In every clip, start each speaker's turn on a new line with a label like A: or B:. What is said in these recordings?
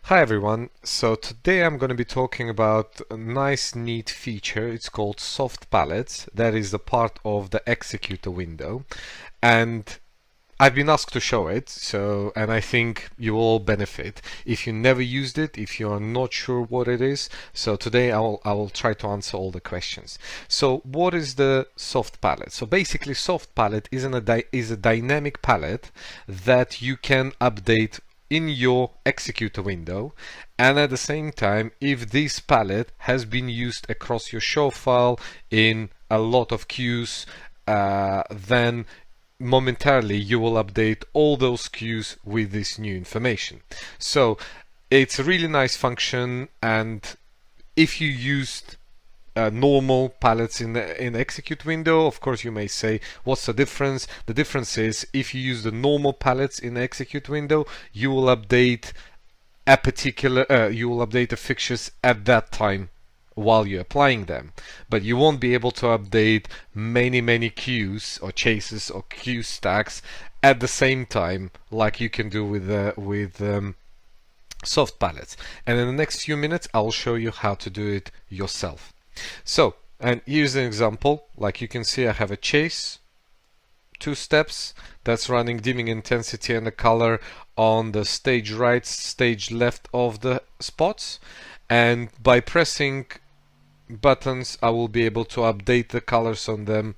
A: Hi everyone, so today I'm going to be talking about a nice neat feature. It's called Soft Palettes. That is the part of the Executor window, and I've been asked to show it, and I think you will all benefit. If you never used it, if you are not sure what it is, so today I will try to answer all the questions. So what is the Soft Palette? So basically Soft Palette is a dynamic palette that you can update in your Executor window, and at the same time, if this palette has been used across your show file in a lot of cues, then momentarily you will update all those cues with this new information. So it's a really nice function, and if you used normal palettes in the Execute window, of course you may say, what's the difference? The difference is, if you use the normal palettes in the Execute window, you will update a the fixtures at that time while you're applying them, but you won't be able to update many cues or chases or cue stacks at the same time like you can do with soft palettes. And in the next few minutes I'll show you how to do it yourself. So, and here's an example. Like you can see, I have a chase, 2 steps, that's running dimming intensity and the color on the stage right, stage left of the spots, and by pressing buttons I will be able to update the colors on them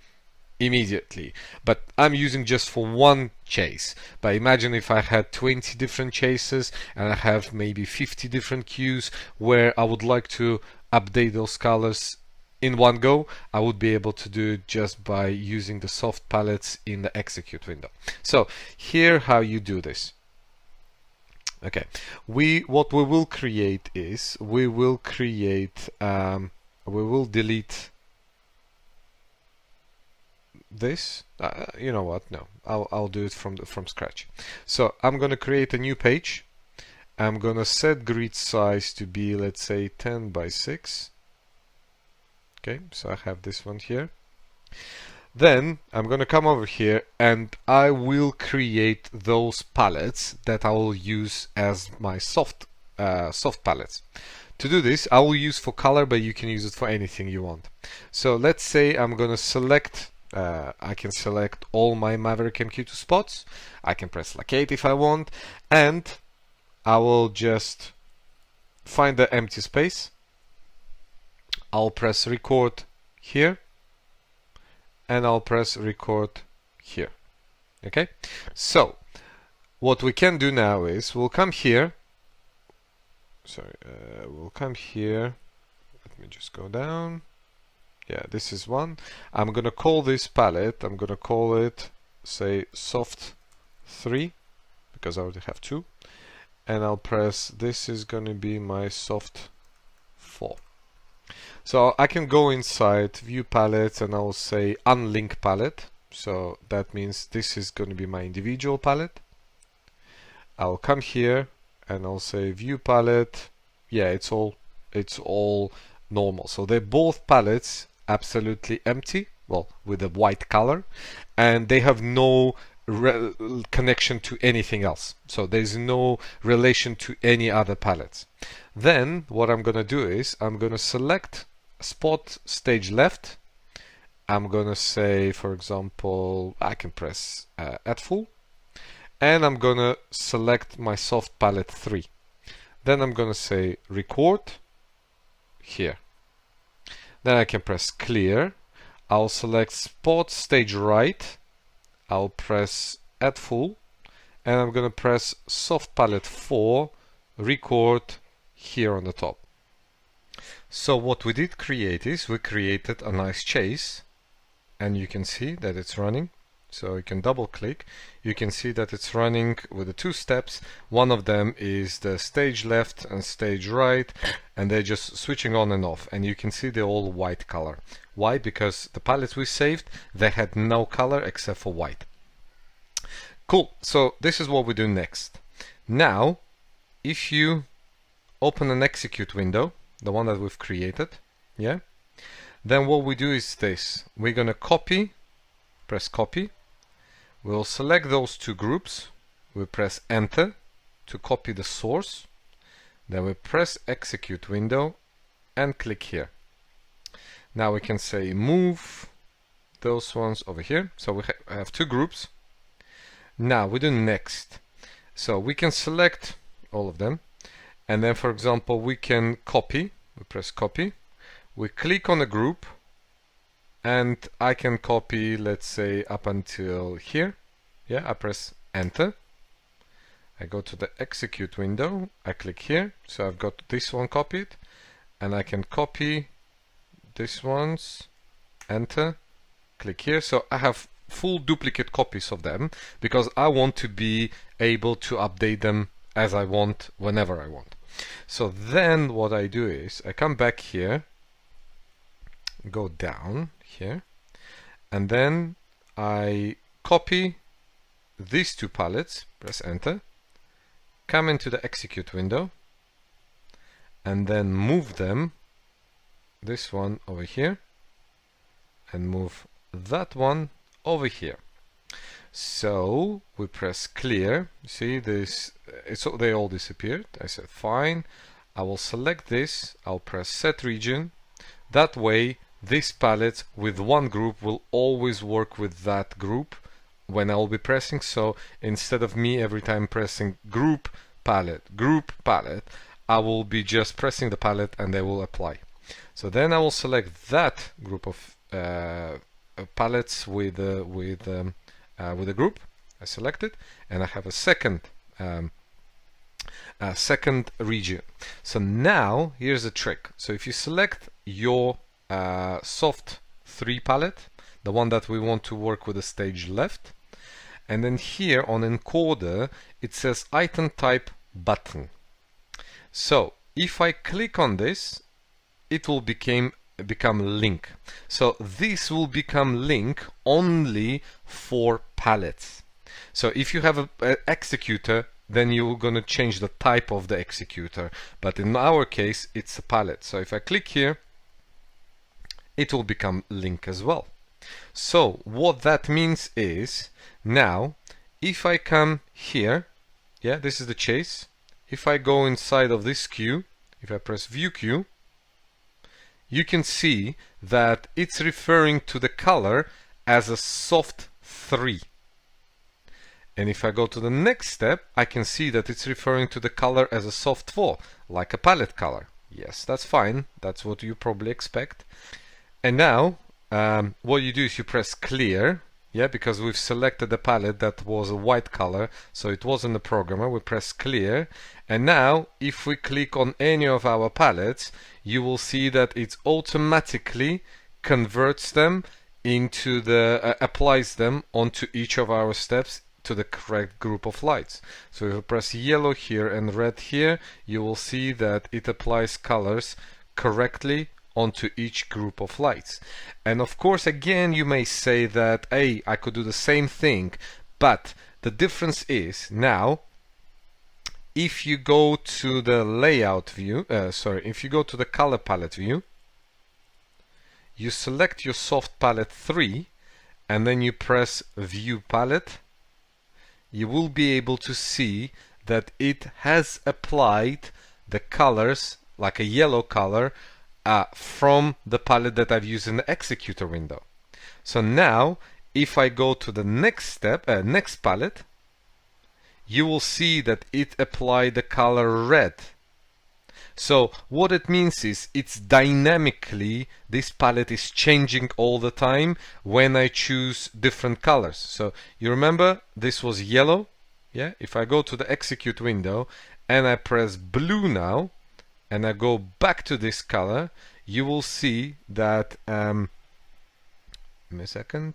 A: immediately. But I'm using just for one chase. But imagine if I had 20 different chases and I have maybe 50 different cues where I would like to update those colors in one go, I would be able to do it just by using the soft palettes in the Execute window. So here how you do this. Okay, what we will create is we will delete this. You know what? No, I'll do it from scratch. So I'm going to create a new page. I'm going to set grid size to be, let's say, 10 by 6. Okay, so I have this one here. Then I'm going to come over here and I will create those palettes that I will use as my soft palettes. To do this, I will use for color, but you can use it for anything you want. So let's say I'm going to select, I can select all my Maverick MQ2 spots. I can press locate if I want, and I will just find the empty space. I'll press record here, and I'll press record here. Okay, so what we can do now is we'll come here. We'll come here. Let me just go down. Yeah, this is one. I'm gonna call this palette, I'm gonna call it, say, Soft 3, because I already have 2. And I'll press, this is gonna be my Soft 4. So I can go inside View Palettes and I'll say Unlink Palette. So that means this is gonna be my individual palette. I'll come here and I'll say View Palette. Yeah, it's all normal. So they're both palettes absolutely empty, well, with a white color, and they have no connection to anything else. So there's no relation to any other palettes. Then what I'm gonna do is I'm gonna select spot stage left. I'm gonna say, for example, I can press at full, and I'm gonna select my soft palette 3. Then I'm gonna say record here. Then I can press clear. I'll select spot stage right. I'll press at full, and I'm gonna press soft palette 4, record here on the top. So what we did create is we created a nice chase, and you can see that it's running. So you can double click, you can see that it's running with the 2 steps. One of them is the stage left and stage right, and they're just switching on and off, and you can see they're all white color. Why? Because the palettes we saved, they had no color except for white. Cool, so this is what we do next. Now, if you open an Execute window, the one that we've created, yeah, then what we do is this. We're gonna copy, press copy. We'll select those 2 groups. We'll press enter to copy the source. Then we press execute window and click here. Now we can say move those ones over here. So we have two groups. Now we do next. So we can select all of them, and then for example we can copy. We press copy, we click on a group, and I can copy, let's say up until here. Yeah, I press enter, I go to the execute window, I click here, so I've got this one copied, and I can copy this ones, enter, click here. So I have full duplicate copies of them because I want to be able to update them as I want, whenever I want. So then what I do is I come back here, go down here, and then I copy these two palettes, press enter, come into the execute window, and then move them, this one over here, and move that one over here. So we press clear. See this? They all disappeared. I said fine. I will select this. I'll press set region. That way, this palette with one group will always work with that group when I will be pressing. So instead of me every time pressing group palette, I will be just pressing the palette and they will apply. So then I will select that group of palettes with a group. I select it, and I have a second region. So now here's the trick. So if you select your Soft 3 palette, the one that we want to work with the stage left, and then here on encoder it says item type button. So if I click on this, it will become link. So this will become link only for palettes. So if you have an executor, then you're going to change the type of the executor, but in our case it's a palette. So if I click here, it will become link as well. So what that means is, now if I come here, yeah, this is the chase. If I go inside of this queue, if I press view queue, you can see that it's referring to the color as a Soft 3. And if I go to the next step, I can see that it's referring to the color as a Soft 4, like a palette color. Yes, that's fine. That's what you probably expect. And now, what you do is you press clear, yeah, because we've selected the palette that was a white color, so it wasn't a programmer. We press clear, and now if we click on any of our palettes, you will see that it automatically converts them into the applies them onto each of our steps to the correct group of lights. So if you press yellow here and red here, you will see that it applies colors correctly onto each group of lights. And of course, again, you may say that, hey, I could do the same thing, but the difference is now if you go to the layout view, if you go to the color palette view, you select your Soft Palette 3 and then you press view palette, you will be able to see that it has applied the colors like a yellow color from the palette that I've used in the executor window. So now if I go to the next step, next palette, you will see that it applied the color red. So what it means is it's dynamically, this palette is changing all the time when I choose different colors. So you remember this was yellow, yeah? If I go to the execute window and I press blue now and I go back to this color, you will see that give me a second.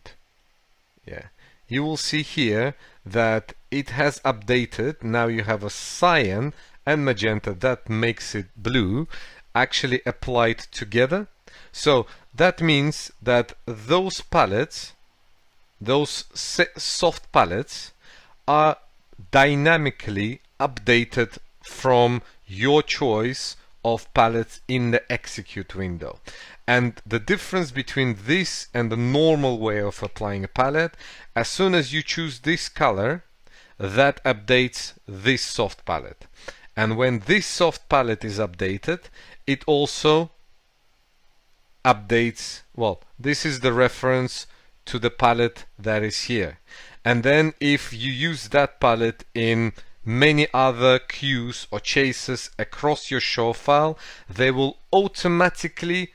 A: Yeah, you will see here that it has updated. Now you have a cyan and magenta that makes it blue actually applied together. So that means that those palettes, those soft palettes, are dynamically updated from your choice of palettes in the execute window. And the difference between this and the normal way of applying a palette, as soon as you choose this color, that updates this soft palette. And when this soft palette is updated, it also updates, well, this is the reference to the palette that is here. And then if you use that palette in many other cues or chases across your show file, they will automatically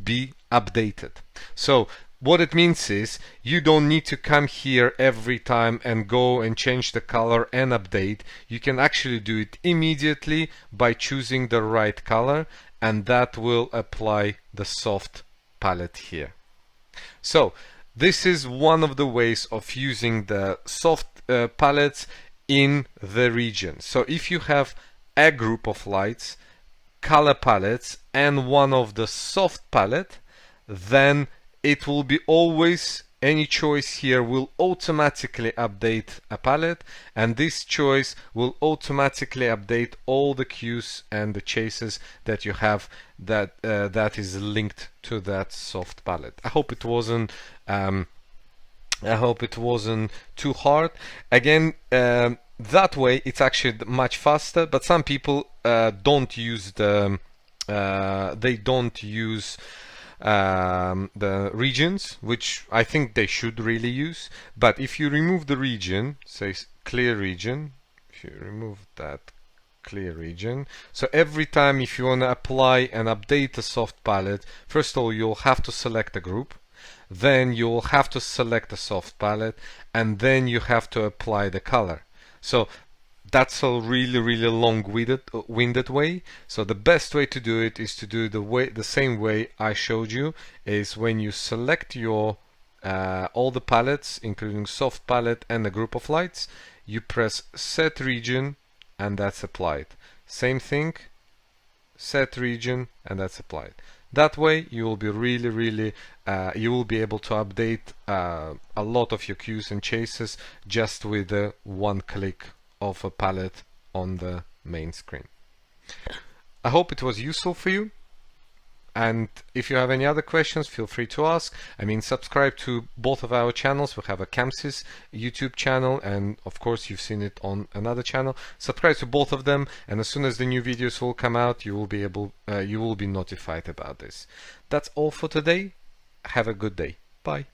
A: be updated. So what it means is you don't need to come here every time and go and change the color and update. You can actually do it immediately by choosing the right color, and that will apply the soft palette here. So this is one of the ways of using the soft palettes in the region. So if you have a group of lights, color palettes, and one of the soft palette, then it will be always, any choice here will automatically update a palette, and this choice will automatically update all the cues and the chases that you have that is linked to that soft palette. I hope it wasn't too hard. Again, that way it's actually much faster, but some people don't use the the regions, which I think they should really use. But if you remove the region, say clear region, if you remove that clear region, so every time if you want to apply and update the soft palette, first of all you'll have to select a group, then you'll have to select a soft palette, and then you have to apply the color. So that's a really long-winded way. So the best way to do it is to do the same way I showed you, is when you select your all the palettes, including soft palette and a group of lights, you press set region and that's applied. Same thing, set region and that's applied. That way you will be you will be able to update a lot of your cues and chases just with one click of a palette on the main screen. I hope it was useful for you, and if you have any other questions, feel free to ask. I mean, subscribe to both of our channels. We have a ChamSys YouTube channel, and of course you've seen it on another channel. Subscribe to both of them, and as soon as the new videos will come out, you will be notified about this. That's all for today. Have a good day. Bye.